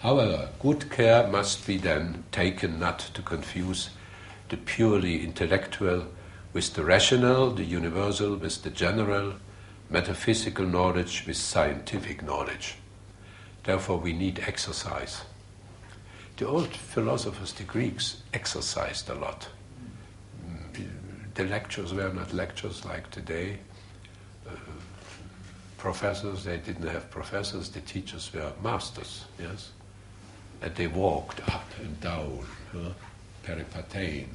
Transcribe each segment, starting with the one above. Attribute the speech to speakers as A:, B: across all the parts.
A: However, good care must be then taken not to confuse the purely intellectual with the rational, the universal with the general, metaphysical knowledge with scientific knowledge. Therefore, we need exercise. The old philosophers, the Greeks, exercised a lot. The lectures were not lectures like today. Professors, they didn't have professors, the teachers were masters, yes? And they walked up and down, peripatein.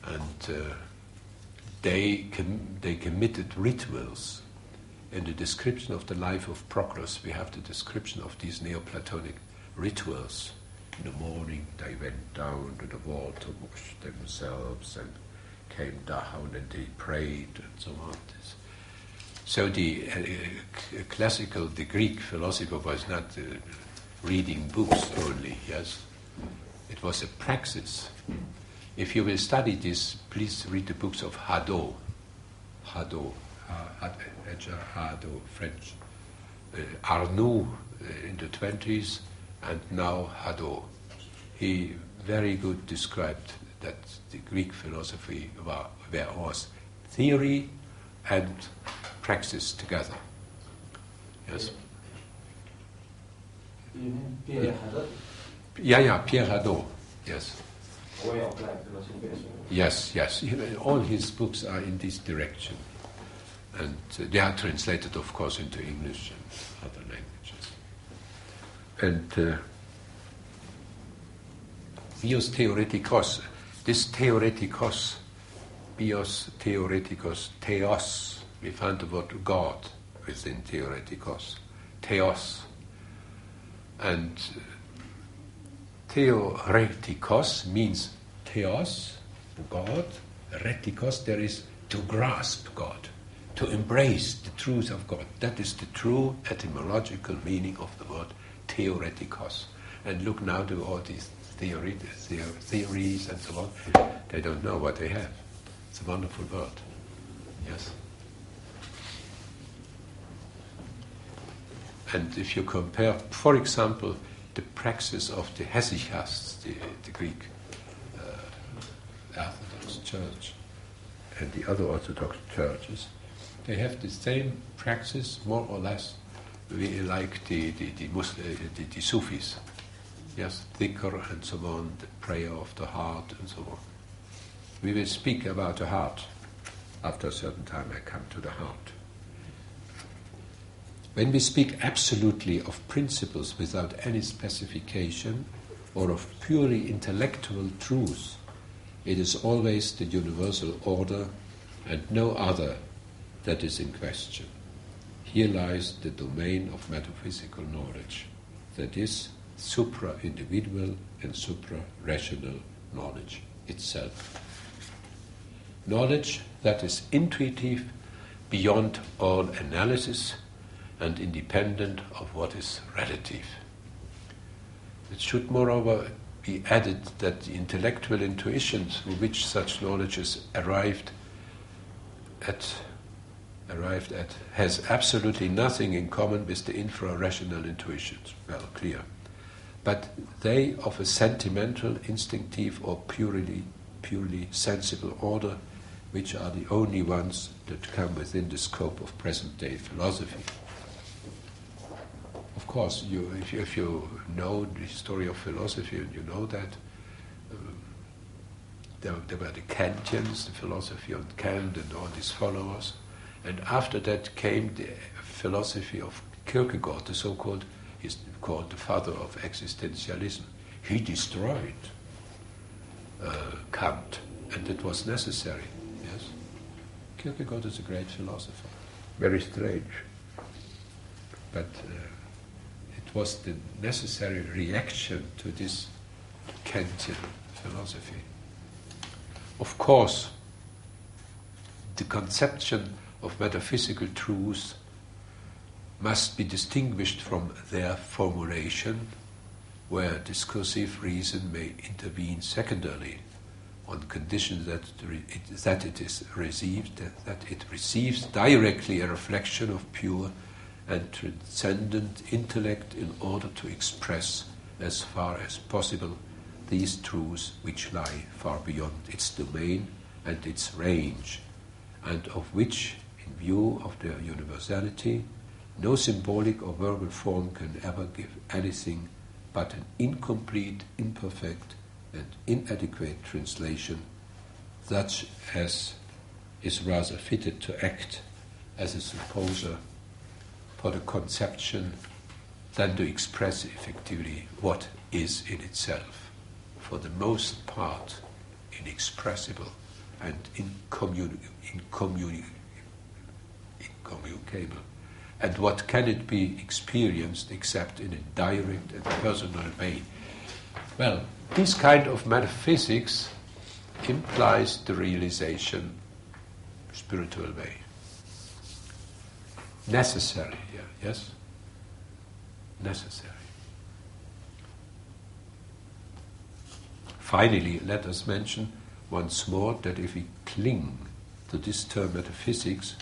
A: And they committed rituals. In the description of the life of Proclus, we have the description of these Neoplatonic rituals. In the morning, they went down to the water, washed themselves, and came down and they prayed, and so on. So the Greek philosopher was not reading books only, yes? It was a praxis. If you will study this, please read the books of Hadot, French. Arnoux in the 20s, and now Hadot. He very good described that the Greek philosophy was theory and praxis together. Yes?
B: Pierre Hadot?
A: Yeah, Pierre Hadot, yes.
B: Way of life philosophy.
A: Yes. All his books are in this direction. And they are translated, of course, into English and other languages. And bios theoretikos, this theoretikos, bios theoretikos, theos, we find the word God within theoretikos, theos. And theoretikos means theos, God, retikos, there is to grasp God, to embrace the truth of God. That is the true etymological meaning of the word theoretikos. And look now to all these theories and so on. They don't know what they have. It's a wonderful word. Yes. And if you compare, for example, the praxis of the hesychasts, the Greek Orthodox Church, and the other Orthodox churches, they have the same praxis, more or less, like the Sufis. Yes, dhikr and so on, the prayer of the heart and so on. We will speak about the heart. After a certain time I come to the heart. When we speak absolutely of principles without any specification or of purely intellectual truth, it is always the universal order and no other that is in question. Here lies the domain of metaphysical knowledge, that is, supra-individual and supra-rational knowledge itself. Knowledge that is intuitive, beyond all analysis, and independent of what is relative. It should moreover be added that the intellectual intuitions through which such knowledge is arrived at has absolutely nothing in common with the infra-rational intuitions. Well, clear. But they of a sentimental, instinctive, or purely sensible order, which are the only ones that come within the scope of present-day philosophy. Of course, if you know the history of philosophy, and you know that there were the Kantians, the philosophy on Kant and all these followers, and after that came the philosophy of Kierkegaard, the so-called, he's called the Father of Existentialism. He destroyed Kant, and it was necessary. Yes, Kierkegaard is a great philosopher. Very strange, but it was the necessary reaction to this Kantian philosophy. Of course, the conception of metaphysical truths must be distinguished from their formulation, where discursive reason may intervene secondarily on condition that it receives directly a reflection of pure and transcendent intellect in order to express as far as possible these truths which lie far beyond its domain and its range, and of which, in view of their universality, no symbolic or verbal form can ever give anything but an incomplete, imperfect, and inadequate translation, such as is rather fitted to act as a supposer for the conception than to express effectively what is in itself, for the most part inexpressible and incommunicable. And what can it be experienced except in a direct and personal way? Well, this kind of metaphysics implies the realization spiritual way. Necessary, yes? Necessary. Finally, let us mention once more that if we cling to this term metaphysics,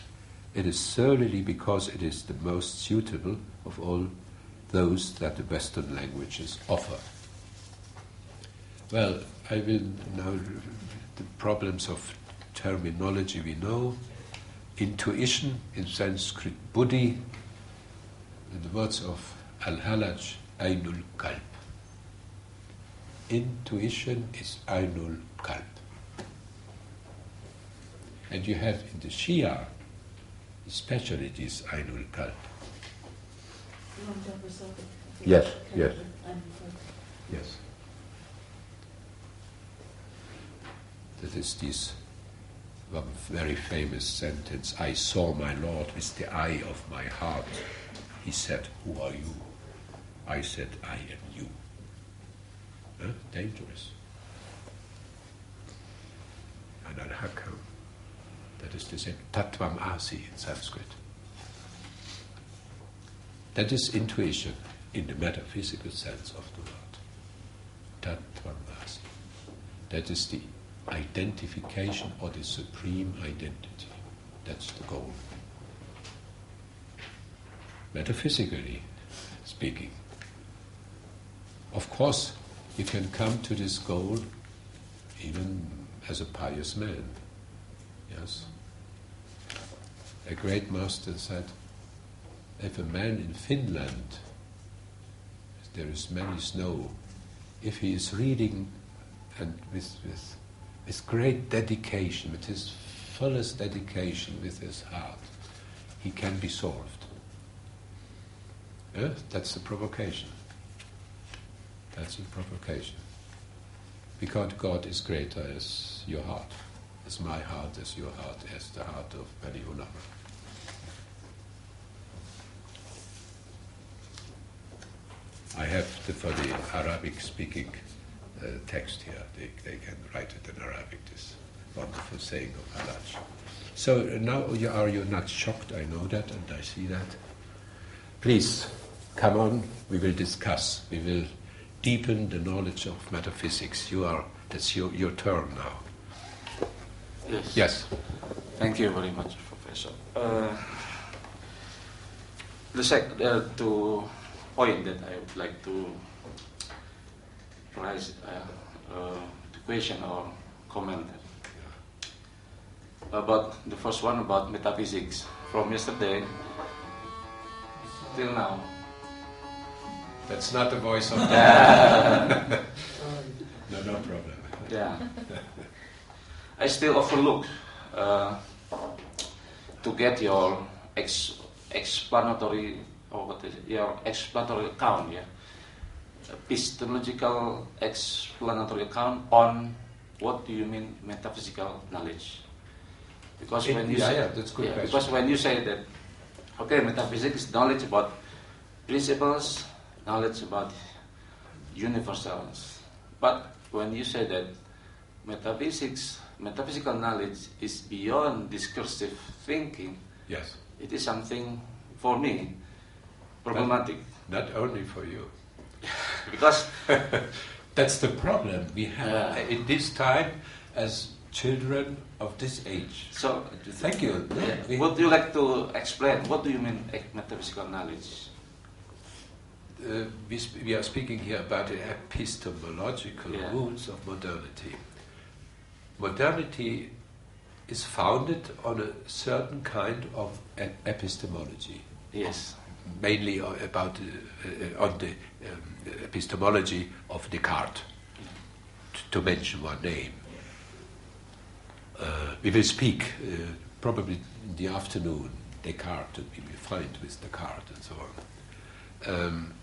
A: it is solely because it is the most suitable of all those that the Western languages offer. Well, I will now, the problems of terminology we know. Intuition, in Sanskrit, buddhi, in the words of Al-Halaj, Ainul Kalb. Intuition is Ainul Kalb. And you have in the Shia, especially this Ainul Kalb. Yes. That is this one very famous sentence, I saw my Lord with the eye of my heart. He said, who are you? I said, I am you. Dangerous. And al-Hakam, that is the same, Tattvam Asi in Sanskrit. That is intuition in the metaphysical sense of the word. Tattvam Asi. That is the identification or the supreme identity. That's the goal. Metaphysically speaking. Of course, you can come to this goal even as a pious man. Yes. A great master said, if a man in Finland, there is many snow, if he is reading and with great dedication, with his fullest dedication, with his heart, he can be solved. That's the provocation. That's the provocation. Because God is greater as your heart, as my heart, as your heart, as the heart of MIU-Tehran. I have for the Arabic-speaking text here. They can write it in Arabic, this wonderful saying of Halaj. So now are you not shocked? I know that and I see that. Please, come on, we will discuss. We will deepen the knowledge of metaphysics. That's your turn now. Yes.
C: Thank you very much, Professor. To point that I would like to raise the question or comment about the first one about metaphysics. From yesterday till now.
A: That's not the voice of No problem.
C: Yeah. I still overlook to get your explanatory your explanatory account, epistemological explanatory account on what do you mean metaphysical knowledge? Because when you say,
A: that's good question.
C: Because when you say that, okay, metaphysics is knowledge about principles, knowledge about universals. But when you say that metaphysical knowledge is beyond discursive thinking,
A: yes,
C: it is something for me problematic.
A: Not only for you.
C: Because
A: that's the problem we have at this time as children of this age.
C: So,
A: Thank you.
C: yeah. Would you like to explain what do you mean metaphysical knowledge?
A: We are speaking here about the epistemological rules of modernity. Modernity is founded on a certain kind of epistemology.
C: Yes.
A: Mainly about on the epistemology of Descartes, to mention one name. We will speak probably in the afternoon, Descartes, and we will find with Descartes and so on.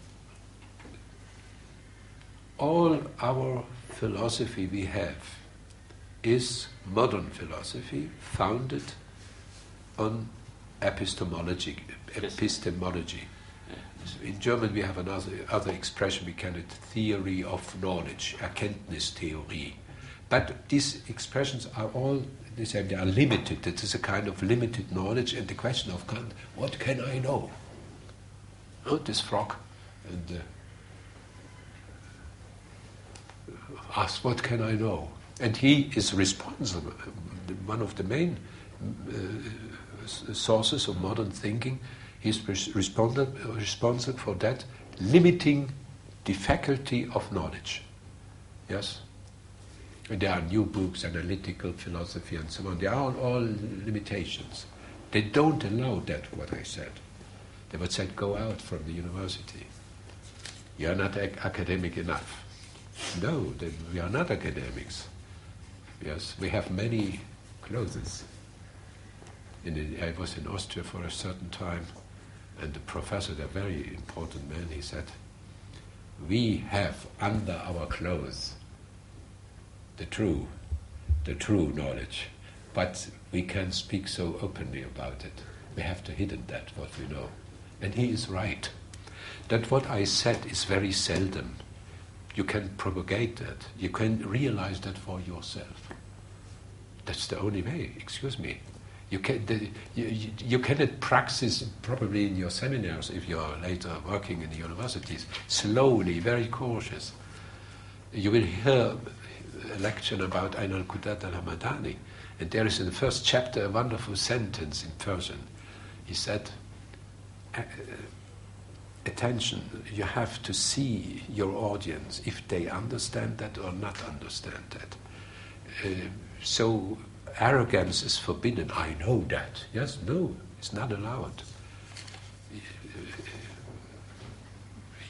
A: All our philosophy we have is modern philosophy founded on epistemology. In German we have another expression, we call it theory of knowledge, Erkenntnistheorie. But these expressions are all the same, they are limited. It is a kind of limited knowledge, and the question of Kant, what can I know? Oh, this frog. And ask, what can I know? And he is responsible. One of the main sources of modern thinking, he's responsible for that, limiting the faculty of knowledge. Yes? And there are new books, analytical philosophy and so on. They are all limitations. They don't allow that, what I said. They would say, go out from the university. You are not academic enough. No, we are not academics. Yes, we have many clothes. I was in Austria for a certain time, and the professor, the very important man, he said, we have under our clothes the true knowledge, but we can't speak so openly about it. We have to hidden that, what we know. And he is right. That what I said is very seldom. You can propagate that. You can realize that for yourself. That's the only way, excuse me. You cannot practice probably in your seminars if you are later working in the universities. Slowly, very cautious. You will hear a lecture about Ain al-Qudat al-Hamadani, and there is in the first chapter a wonderful sentence in Persian. He said, attention, you have to see your audience if they understand that or not understand that. So arrogance is forbidden. I know that. Yes, no, it's not allowed.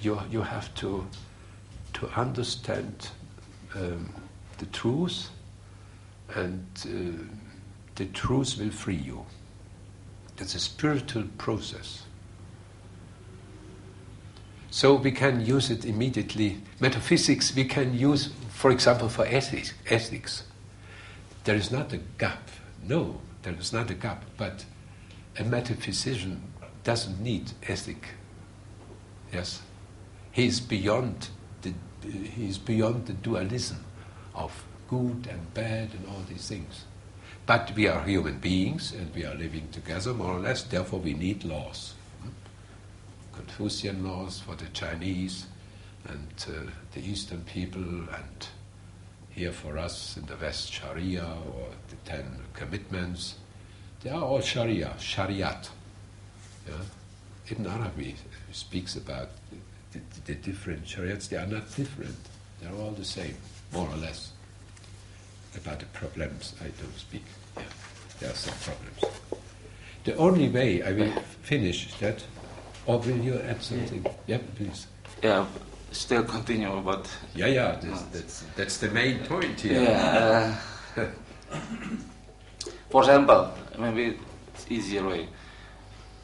A: You have to understand the truth, and the truth will free you. It's a spiritual process. So we can use it immediately. Metaphysics we can use, for example, for ethics. There is not a gap. No, there is not a gap. But a metaphysician doesn't need ethic. Yes, he is beyond the dualism of good and bad and all these things. But we are human beings and we are living together more or less. Therefore, we need laws. Confucian laws for the Chinese and the Eastern people, and here for us in the West, Sharia or the 10 commitments. They are all Shariat. Yeah? Ibn Arabi speaks about the different Shariats. They are not different. They are all the same, more or less. About the problems, I don't speak. Yeah, there are some problems. The only way I will finish that, or will you add something? Yeah, please.
C: Yeah, still continue about.
A: Yeah. That's the main point here.
C: Yeah. For example, maybe it's easier way.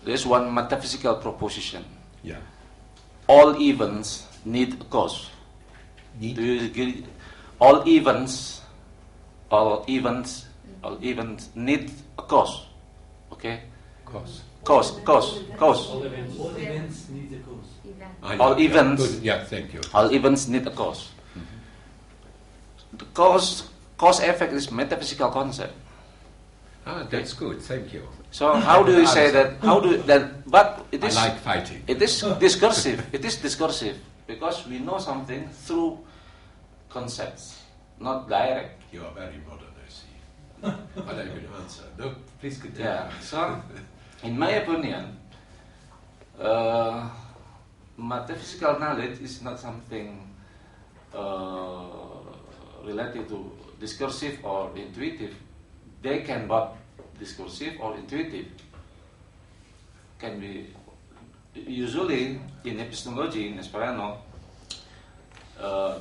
C: There's one metaphysical proposition.
A: Yeah.
C: All events need a cause. Do you agree? All events need a cause. Okay?
A: Cause.
C: Cause.
B: All events need a cause.
C: All events.
A: Good. Yeah, thank you.
C: All events need a cause. The cause effect is metaphysical concept.
A: That's good. Thank you.
C: So how do you say that? But it is.
A: I like fighting.
C: It is discursive. It is discursive because we know something through concepts, not direct.
A: You are very modern, I see. But I will answer. No, please continue.
C: Yeah. So, in my opinion, metaphysical knowledge is not something related to discursive or intuitive. They can both discursive or intuitive. Can be usually in epistemology in Esperanto,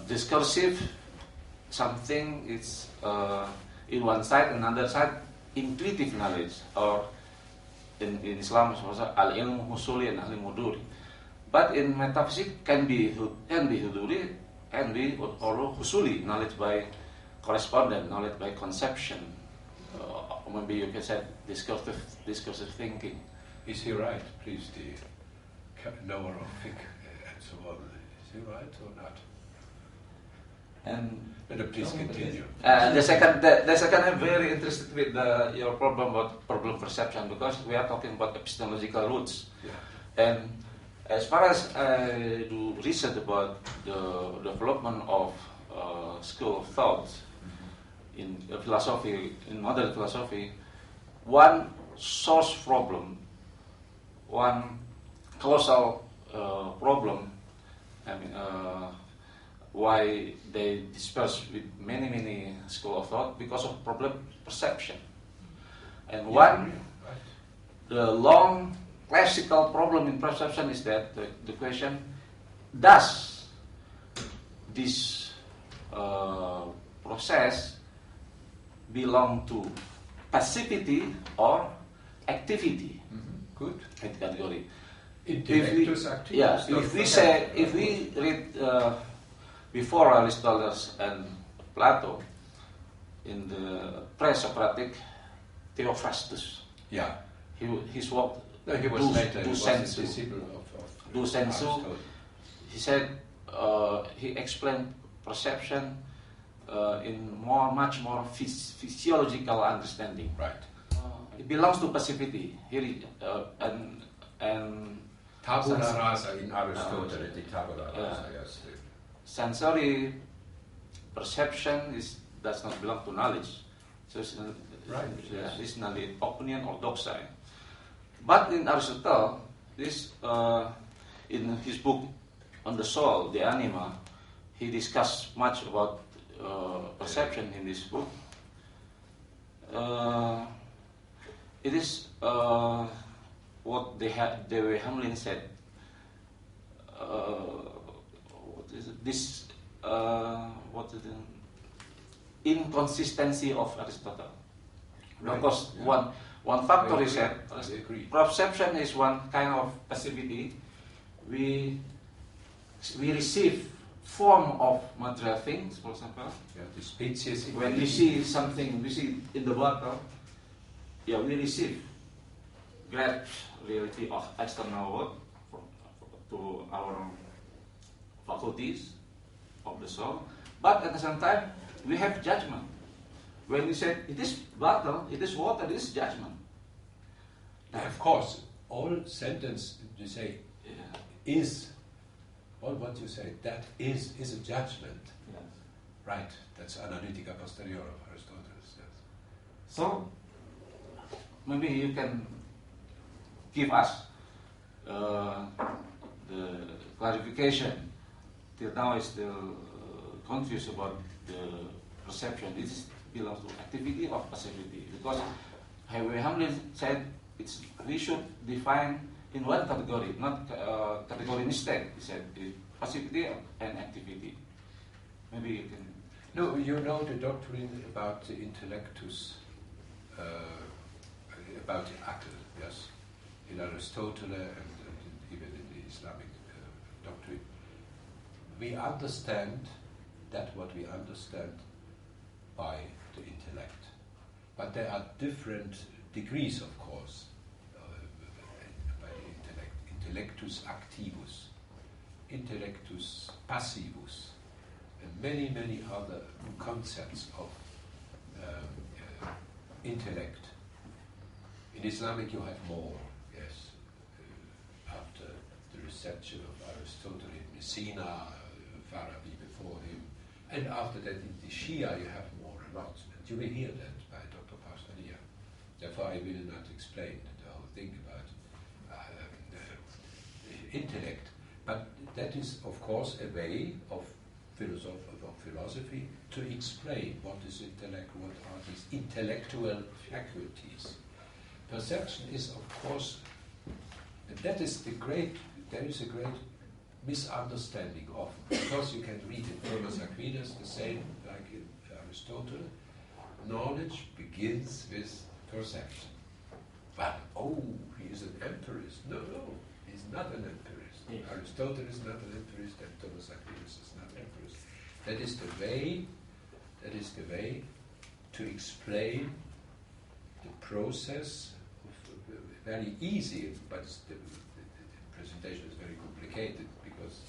C: discursive something is in one side, another side intuitive knowledge, or in Islam al-ilm husuli and al-ilm muduri. But in metaphysics can be huduri, can be or husuli, knowledge by correspondence, knowledge by conception. Maybe you can say discursive thinking.
A: Is he right, please, the knower of fiqh and so on? Is he right or not?
C: And
A: please continue.
C: The second, I'm very interested with your problem about problem perception, because we are talking about epistemological roots.
A: Yeah.
C: And as far as I do research about the development of school of thought in philosophy, in modern philosophy, one source problem, one causal problem, why they disperse with many school of thought, because of problem perception. And the long classical problem in perception is that the question, does this process belong to passivity or activity?
A: Good.
C: Category.
A: Intellectus activus.
C: Yeah, if we read before Aristotle and Plato in the pre-Socratic Theophrastus.
A: Yeah.
C: His work.
A: No, he was later. He was a disciple of Aristotle.
C: He said he explained perception in much more physiological understanding.
A: Right.
C: It belongs to passivity. And
A: tabula rasa in Aristotle, the tabula rasa, yes.
C: Sensory perception does not belong to knowledge. So it's it's not the opinion or doxa. But in Aristotle, in his book on the soul, the anima, he discussed much about perception in this book. It is what Dewi Hamlin said. What is it? This what is the inconsistency of Aristotle? Right. Because one factor is that perception is one kind of passivity. We receive form of material things, for example.
A: Yeah, the species.
C: When we see something, we see in the water. Yeah, we receive great reality of external world to our faculties of the soul. But at the same time, we have judgment. When we say it is water, it is water, it is judgment.
A: Of course, all sentence you say is, all what you say, that is a judgment.
C: Yes.
A: Right, that's analytica posterior of Aristotle. Yes.
C: So, maybe you can give us the clarification. Till now I still confused about the perception. This belongs to activity or passivity, because Hamlin said we should define in one category, not category mistake. He said passivity and activity. Maybe you can.
A: No, you know the doctrine about the intellectus, about the akal, yes, in Aristotle and even in the Islamic doctrine. We understand that what we understand by the intellect. But there are different degrees, of course, by the intellect. Intellectus activus, intellectus passivus, and many other concepts of intellect. In Islamic you have more, yes, after the reception of Aristotle in Messina, Farabi before him, and after that in the Shia you have more a lot. And you will hear that by Dr. Therefore, I will not explain the whole thing about intellect. But that is, of course, a way of philosophy to explain what is intellect, what are these intellectual faculties. Perception is, of course, and that is there is a great misunderstanding of, because you can read in Thomas Aquinas the same like in Aristotle, knowledge begins with perception. But, he is an empirist. No, he's not an empirist. Yes. Aristotle is not an empirist, and Thomas Aquinas is not an empirist. That is the way to explain the process of very easy, but the presentation is very complicated because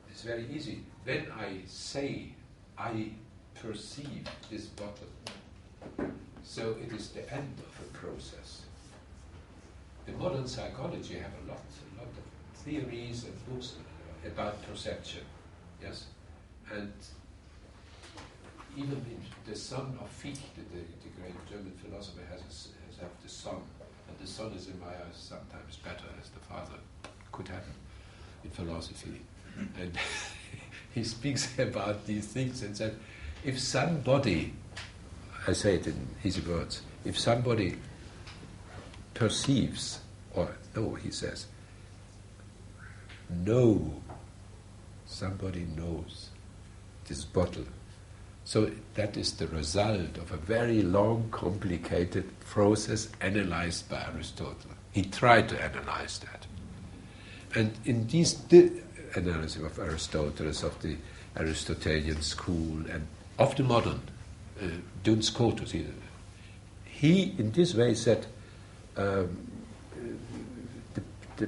A: it's very easy. When I say I perceive this bottle, so it is the end of a process. The modern psychology have a lot of theories and books about perception, yes, and even in the son of Fichte, the great German philosopher, has the son, and the son is in my eyes sometimes better as the father could have in philosophy, and he speaks about these things and said, if somebody, I say it in his words, if somebody perceives, or no, he says, somebody knows this bottle. So that is the result of a very long, complicated process analyzed by Aristotle. He tried to analyze that. And in this analysis of Aristotle, of the Aristotelian school, and of the modern, Duns Scotus, he in this way said, the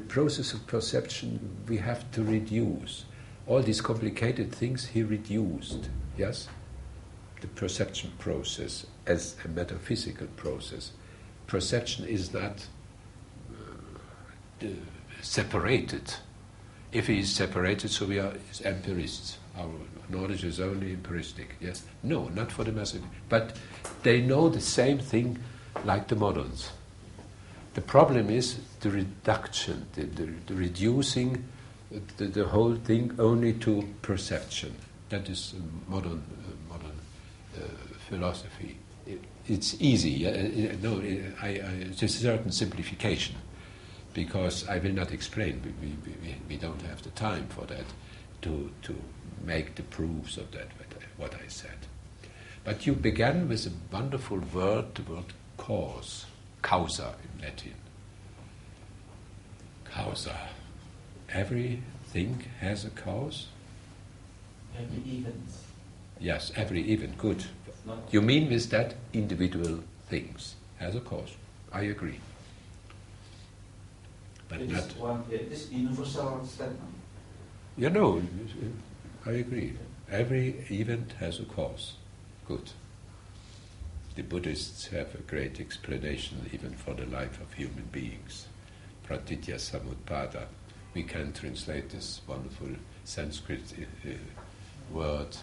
A: process of perception we have to reduce. All these complicated things he reduced, yes? The perception process as a metaphysical process. Perception is not separated. If he is separated, so we are empirists. Our knowledge is only empiristic, yes? No, not for the massive. But they know the same thing like the moderns. The problem is the reduction, the reducing the whole thing only to perception. That is modern philosophy. It's easy. It's a certain simplification, because I will not explain. We don't have the time for that to make the proofs of that, what I said. But you began with a wonderful word, the word cause. Causa in Latin. Causa. Everything has a cause?
B: Every event.
A: Yes, every event. Good. You mean with that individual things has a cause? I agree. But
B: it not this universal statement.
A: I agree. Every event has a cause. Good. The Buddhists have a great explanation even for the life of human beings. Pratitya samutpada. We can translate this wonderful Sanskrit word,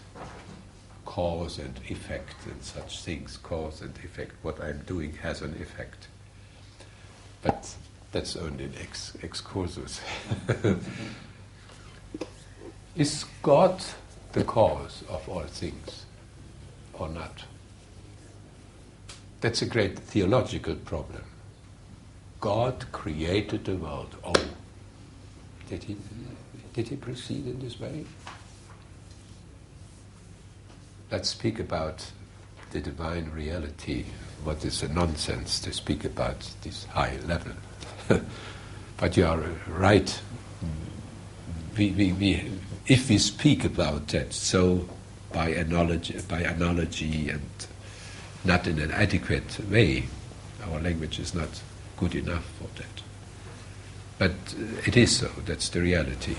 A: cause and effect and such things. Cause and effect. What I'm doing has an effect. But that's only an excursus. Is God the cause of all things or not? That's a great theological problem. God created the world. Did he proceed in this way? Let's speak about the divine reality. What is a nonsense to speak about this high level? But you are right. If we speak about that, so by analogy and not in an adequate way, our language is not good enough for that. But it is so, that's the reality.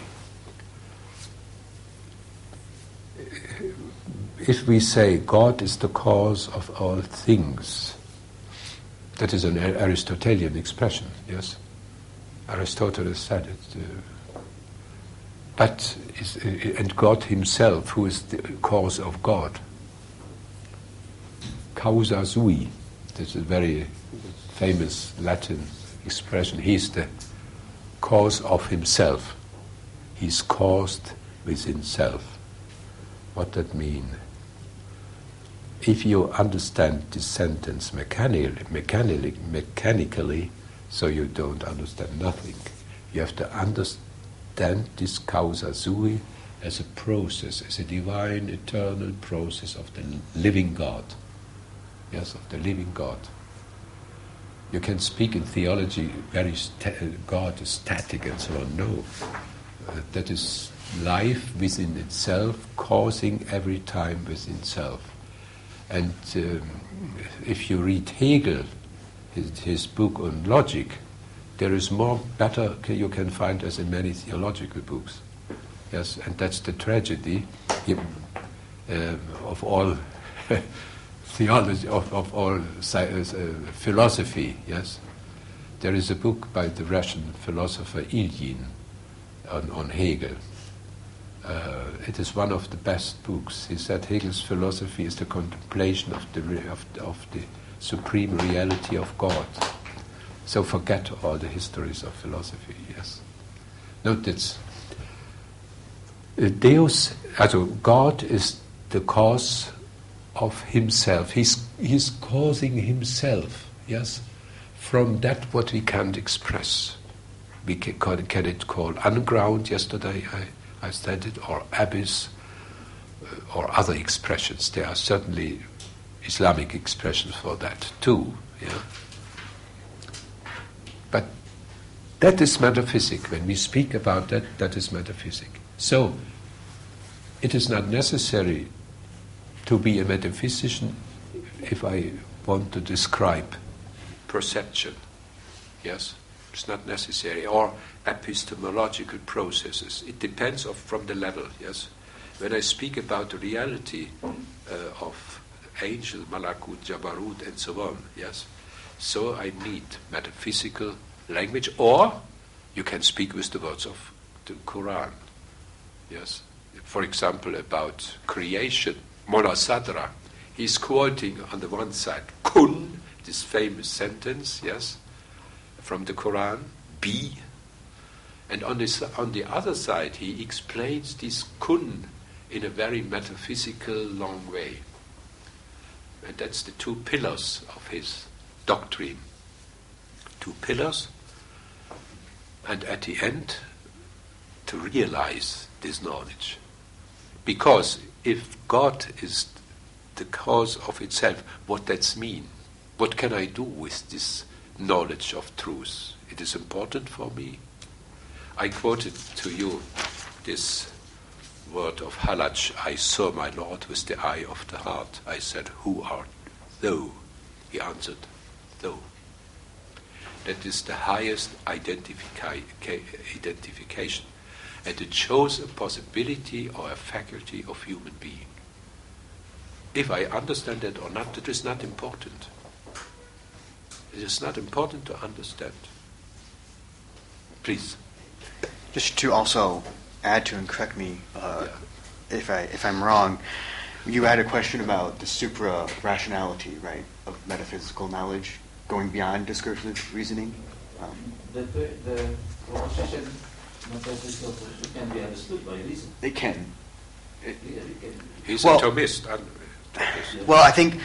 A: If we say God is the cause of all things, that is an Aristotelian expression, yes? Aristotle said it. And God himself, who is the cause of God, causa sui, that's a very famous Latin expression, he's the cause of himself. He's caused within self. What that mean? If you understand this sentence mechanically, so you don't understand nothing. You have to understand this causa sui as a process, as a divine, eternal process of the living God. Yes, of the living God. You can speak in theology, God is static and so on. No. That is life within itself, causing every time within self. And if you read Hegel, his book on logic, there is more better you can find as in many theological books. Yes, and that's the tragedy of all theology, of all philosophy. Yes, there is a book by the Russian philosopher Ilyin on Hegel. It is one of the best books. He said Hegel's philosophy is the contemplation of the supreme reality of God. So forget all the histories of philosophy. Yes. Note this. Deus, also God is the cause of himself. He's causing himself. Yes, from that what we can't express. We can it call unground. Yesterday I said it, or abyss, or other expressions. There are certainly Islamic expressions for that too. Yeah. But that is metaphysic. When we speak about that, that is metaphysic. So, it is not necessary to be a metaphysician if I want to describe perception. Yes, it's not necessary. Or epistemological processes. It depends from the level. Yes, when I speak about the reality of angel, malakut, jabarut, and so on. Yes, so I need metaphysical language, or you can speak with the words of the Quran. Yes, for example, about creation, Mullah Sadra, he's quoting on the one side kun, this famous sentence, yes, from the Quran, be, and on the other side he explains this kun in a very metaphysical, long way. And that's the two pillars of his doctrine. Two pillars, and at the end, to realize this knowledge. Because if God is the cause of itself, what does that mean? What can I do with this knowledge of truth? It is important for me. I quoted to you this word of Halach, I saw my Lord with the eye of the heart. I said, who art thou? He answered, thou. That is the highest identification. And it shows a possibility or a faculty of human being. If I understand that or not, it is not important. It is not important to understand. Please.
D: Just to also add to and correct me if I'm wrong, you had a question about the supra-rationality, right, of metaphysical knowledge going beyond discursive reasoning.
B: The proposition metaphysical can be understood by reason.
D: It can.
A: He's a Thomist.
D: Well, I think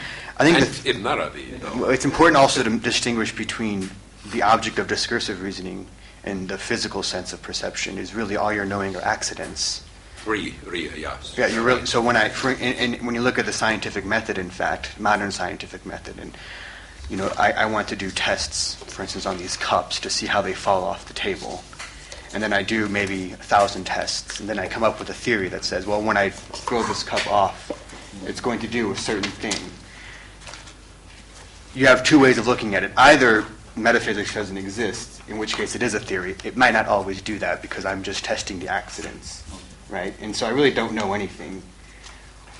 A: in Arabic,
D: it's important also to distinguish between the object of discursive reasoning and the physical sense of perception. Is really all you're knowing are accidents.
A: Yes.
D: Yeah, you're really, so when when you look at the scientific method, in fact, modern scientific method, and I want to do tests, for instance, on these cups to see how they fall off the table. And then I do maybe 1,000 tests, and then I come up with a theory that says, well, when I throw this cup off, it's going to do a certain thing. You have two ways of looking at it. Either metaphysics doesn't exist, in which case it is a theory. It might not always do that because I'm just testing the accidents, right? And so I really don't know anything.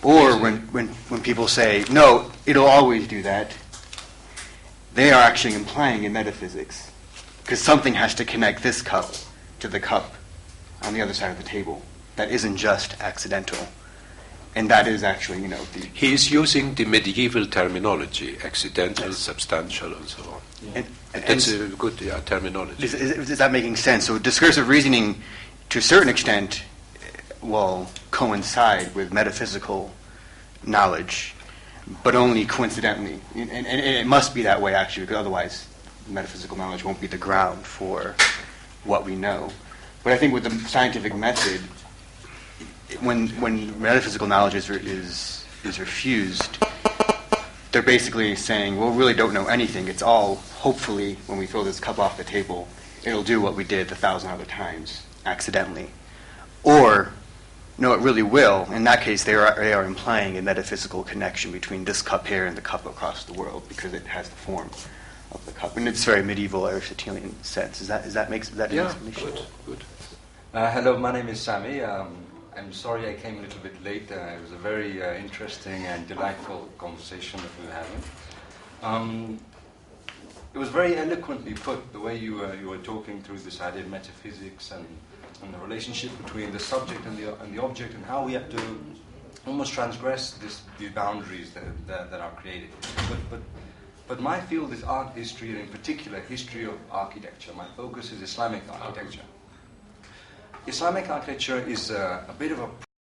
D: Or when people say, no, it'll always do that, they are actually implying in metaphysics, because something has to connect this cup to the cup on the other side of the table. That isn't just accidental. And that is actually,
A: He is using the medieval terminology, accidental, substantial, and so on.
B: Yeah.
D: and
A: That's a good terminology.
D: is that making sense? So discursive reasoning, to a certain extent, will coincide with metaphysical knowledge, but only coincidentally. And it must be that way, actually, because otherwise metaphysical knowledge won't be the ground for what we know. But I think with the scientific method, when metaphysical knowledge is refused, they're basically saying, well, we really don't know anything. It's all, hopefully, when we throw this cup off the table, it'll do what we did 1,000 other times, accidentally. Or, no, it really will. In that case, they are implying a metaphysical connection between this cup here and the cup across the world, because it has the form of the cup. And it's very medieval Aristotelian sense. Does that make an explanation?
A: Good.
E: Hello, my name is Sami. I'm sorry I came a little bit late. It was a very interesting and delightful conversation that we were having. It was very eloquently put, the way you were talking through this idea of metaphysics and the relationship between the subject and the object, and how we have to almost transgress these boundaries that are created. But my field is art history, and in particular history of architecture. My focus is Islamic architecture. Islamic architecture is a bit of a